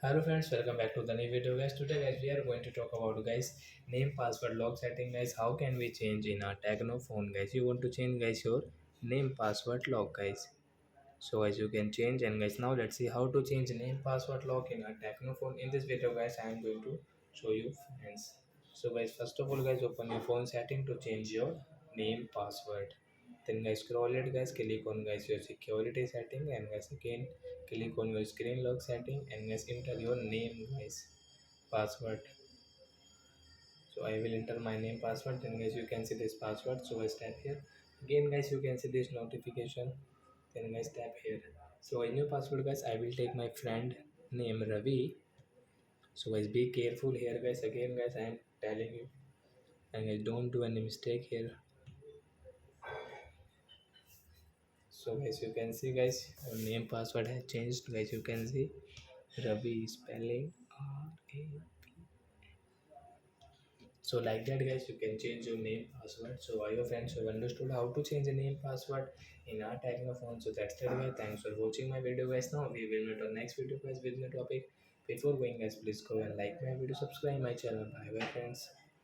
Hello friends, welcome back to the new video guys. Today guys we are going to talk about guys name password lock setting guys. How can we change in our Tecno phone guys? You want to change guys your name password lock guys. So as you can change and guys now let's see how to change name password lock in our Tecno phone. In this video guys I am going to show you friends. So guys first of all guys open your phone setting to change your name password. Then guys scroll it guys, click on guys your security setting and guys again click on your screen lock setting and guys enter your name guys password. So I will enter my name password. Then guys you can see this password. So guys tap here. Again guys you can see this notification. Then guys tap here. So in your password guys I will take my friend name Ravi. So guys be careful here guys. Again guys I am telling you and guys don't do any mistake here. So guys you can see guys your name password has changed guys. You can see Ravi spelling R A. So like that guys you can change your name password. So are your friends who have understood how to change a name password in our Tecno phone? So that's it guys. Thanks for watching my video guys. Now we will meet on next video guys with new topic. Before going guys please go and like my video, subscribe my channel. Bye bye friends.